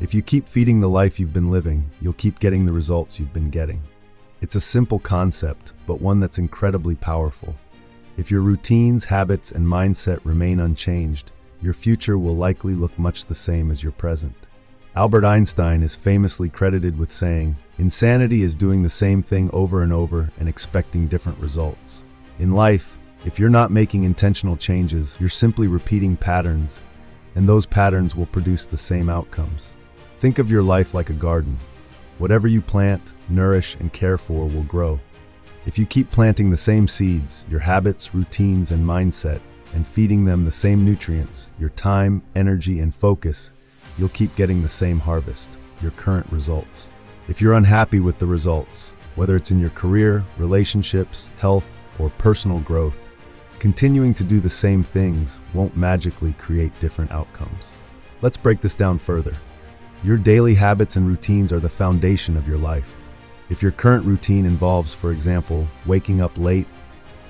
If you keep feeding the life you've been living, you'll keep getting the results you've been getting. It's a simple concept, but one that's incredibly powerful. If your routines, habits, and mindset remain unchanged, your future will likely look much the same as your present. Albert Einstein is famously credited with saying, "Insanity is doing the same thing over and over and expecting different results." In life, if you're not making intentional changes, you're simply repeating patterns, and those patterns will produce the same outcomes. Think of your life like a garden. Whatever you plant, nourish, and care for will grow. If you keep planting the same seeds, your habits, routines, and mindset, and feeding them the same nutrients, your time, energy, and focus, you'll keep getting the same harvest, your current results. If you're unhappy with the results, whether it's in your career, relationships, health, or personal growth, continuing to do the same things won't magically create different outcomes. Let's break this down further. Your daily habits and routines are the foundation of your life. If your current routine involves, for example, waking up late,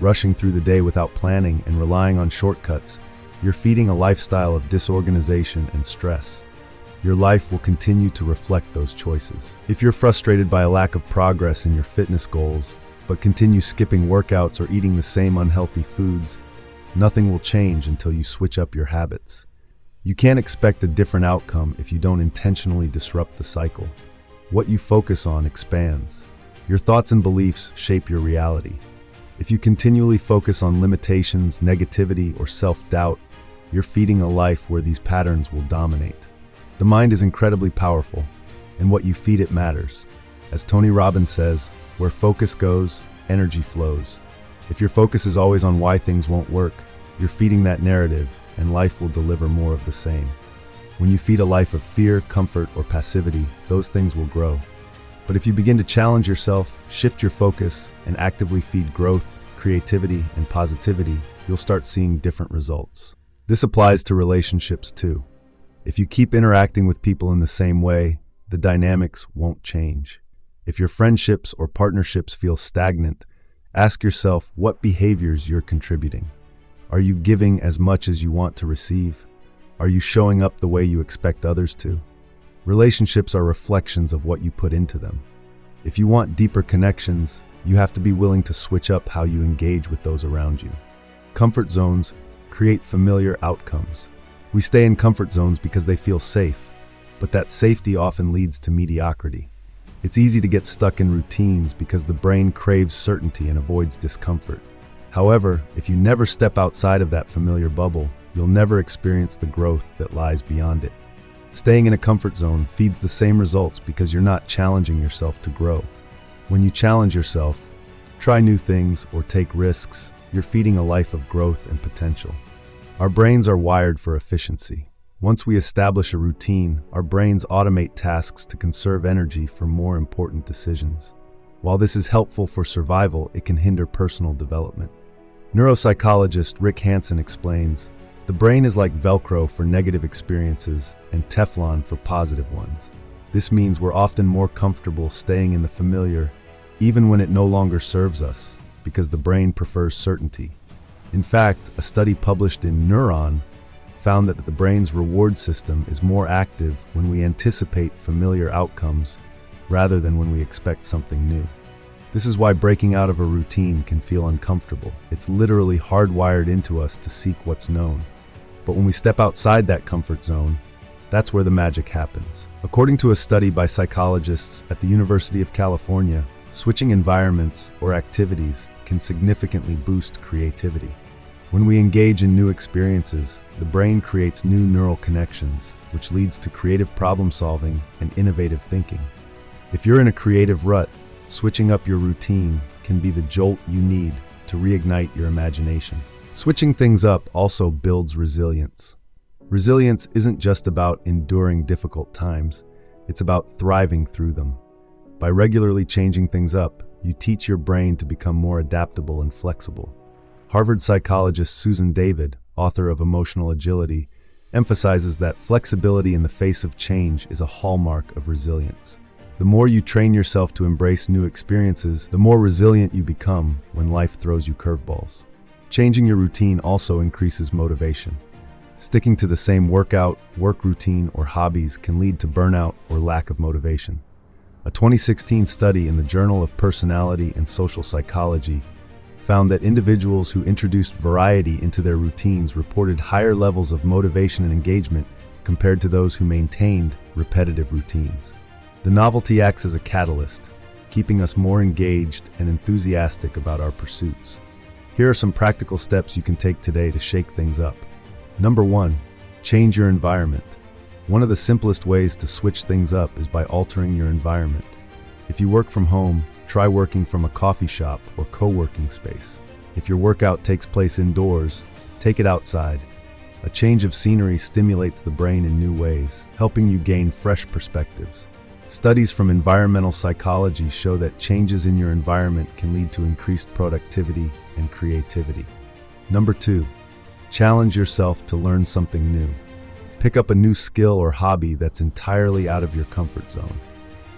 rushing through the day without planning, and relying on shortcuts, you're feeding a lifestyle of disorganization and stress. Your life will continue to reflect those choices. If you're frustrated by a lack of progress in your fitness goals, but continue skipping workouts or eating the same unhealthy foods, nothing will change until you switch up your habits. You can't expect a different outcome if you don't intentionally disrupt the cycle. What you focus on expands. Your thoughts and beliefs shape your reality. If you continually focus on limitations, negativity, or self-doubt, you're feeding a life where these patterns will dominate. The mind is incredibly powerful, and what you feed it matters. As Tony Robbins says, where focus goes, energy flows. If your focus is always on why things won't work, you're feeding that narrative, and life will deliver more of the same. When you feed a life of fear, comfort, or passivity, those things will grow. But if you begin to challenge yourself, shift your focus, and actively feed growth, creativity, and positivity, you'll start seeing different results. This applies to relationships too. If you keep interacting with people in the same way, the dynamics won't change. If your friendships or partnerships feel stagnant, ask yourself what behaviors you're contributing. Are you giving as much as you want to receive? Are you showing up the way you expect others to? Relationships are reflections of what you put into them. If you want deeper connections, you have to be willing to switch up how you engage with those around you. Comfort zones create familiar outcomes. We stay in comfort zones because they feel safe, but that safety often leads to mediocrity. It's easy to get stuck in routines because the brain craves certainty and avoids discomfort. However, if you never step outside of that familiar bubble, you'll never experience the growth that lies beyond it. Staying in a comfort zone feeds the same results because you're not challenging yourself to grow. When you challenge yourself, try new things, or take risks, you're feeding a life of growth and potential. Our brains are wired for efficiency. Once we establish a routine, our brains automate tasks to conserve energy for more important decisions. While this is helpful for survival, it can hinder personal development. Neuropsychologist Rick Hansen explains, "The brain is like Velcro for negative experiences and Teflon for positive ones. This means we're often more comfortable staying in the familiar, even when it no longer serves us, because the brain prefers certainty." In fact, a study published in Neuron found that the brain's reward system is more active when we anticipate familiar outcomes rather than when we expect something new. This is why breaking out of a routine can feel uncomfortable. It's literally hardwired into us to seek what's known. But when we step outside that comfort zone, that's where the magic happens. According to a study by psychologists at the University of California, switching environments or activities can significantly boost creativity. When we engage in new experiences, the brain creates new neural connections, which leads to creative problem solving and innovative thinking. If you're in a creative rut, switching up your routine can be the jolt you need to reignite your imagination. Switching things up also builds resilience. Resilience isn't just about enduring difficult times, it's about thriving through them. By regularly changing things up, you teach your brain to become more adaptable and flexible. Harvard psychologist Susan David, author of Emotional Agility, emphasizes that flexibility in the face of change is a hallmark of resilience. The more you train yourself to embrace new experiences, the more resilient you become when life throws you curveballs. Changing your routine also increases motivation. Sticking to the same workout, work routine, or hobbies can lead to burnout or lack of motivation. A 2016 study in the Journal of Personality and Social Psychology found that individuals who introduced variety into their routines reported higher levels of motivation and engagement compared to those who maintained repetitive routines. The novelty acts as a catalyst, keeping us more engaged and enthusiastic about our pursuits. Here are some practical steps you can take today to shake things up. Number 1, change your environment. One of the simplest ways to switch things up is by altering your environment. If you work from home, try working from a coffee shop or co-working space. If your workout takes place indoors, take it outside. A change of scenery stimulates the brain in new ways, helping you gain fresh perspectives. Studies from environmental psychology show that changes in your environment can lead to increased productivity and creativity. Number 2, challenge yourself to learn something new. Pick up a new skill or hobby that's entirely out of your comfort zone.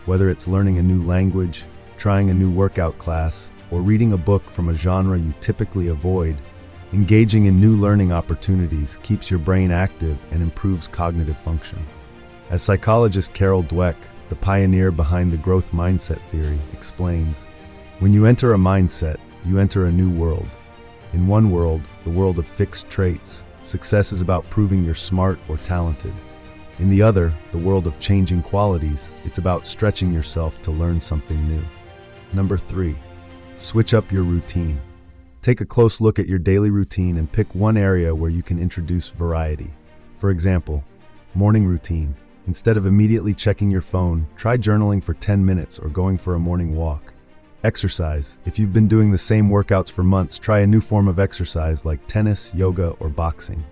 Whether it's learning a new language, trying a new workout class, or reading a book from a genre you typically avoid, engaging in new learning opportunities keeps your brain active and improves cognitive function. As psychologist Carol Dweck, the pioneer behind the growth mindset theory, explains, when you enter a mindset, you enter a new world. In one world, the world of fixed traits, success is about proving you're smart or talented. In the other, the world of changing qualities, it's about stretching yourself to learn something new. Number 3, switch up your routine. Take a close look at your daily routine and pick one area where you can introduce variety. For example, morning routine. Instead of immediately checking your phone, try journaling for 10 minutes or going for a morning walk. Exercise. If you've been doing the same workouts for months, try a new form of exercise like tennis, yoga, or boxing.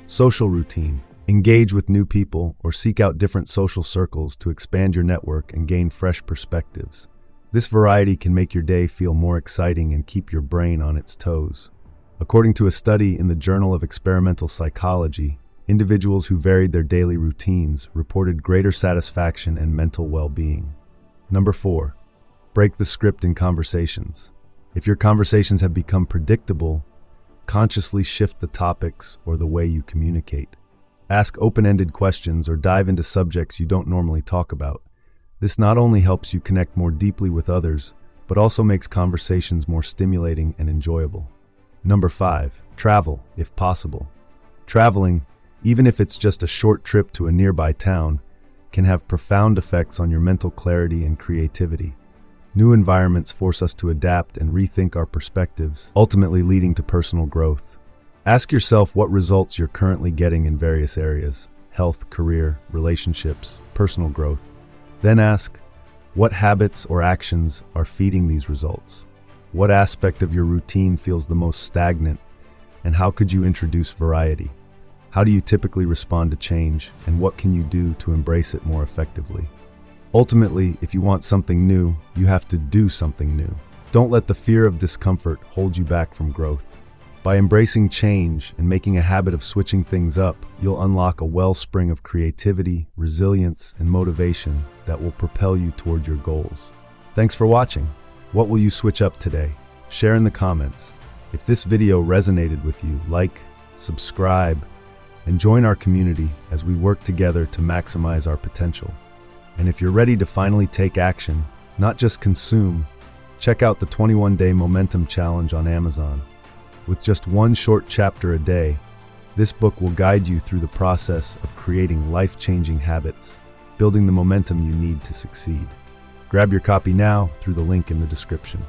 Social routine. Engage with new people or seek out different social circles to expand your network and gain fresh perspectives. This variety can make your day feel more exciting and keep your brain on its toes. According to a study in the Journal of Experimental Psychology, individuals who varied their daily routines reported greater satisfaction and mental well-being. Number 4, break the script in conversations. If your conversations have become predictable, consciously shift the topics or the way you communicate. Ask open-ended questions or dive into subjects you don't normally talk about. This not only helps you connect more deeply with others, but also makes conversations more stimulating and enjoyable. Number 5, travel, if possible. Traveling, even if it's just a short trip to a nearby town, can have profound effects on your mental clarity and creativity. New environments force us to adapt and rethink our perspectives, ultimately leading to personal growth. Ask yourself what results you're currently getting in various areas: health, career, relationships, personal growth. Then ask, what habits or actions are feeding these results? What aspect of your routine feels the most stagnant, and how could you introduce variety? How do you typically respond to change, and what can you do to embrace it more effectively? Ultimately, if you want something new, you have to do something new. Don't let the fear of discomfort hold you back from growth. By embracing change and making a habit of switching things up, you'll unlock a wellspring of creativity, resilience, and motivation that will propel you toward your goals. Thanks for watching. What will you switch up today? Share in the comments. If this video resonated with you, like, subscribe, and join our community as we work together to maximize our potential. And if you're ready to finally take action, not just consume, check out the 21-Day Momentum Challenge on Amazon. With just one short chapter a day, this book will guide you through the process of creating life-changing habits, building the momentum you need to succeed. Grab your copy now through the link in the description.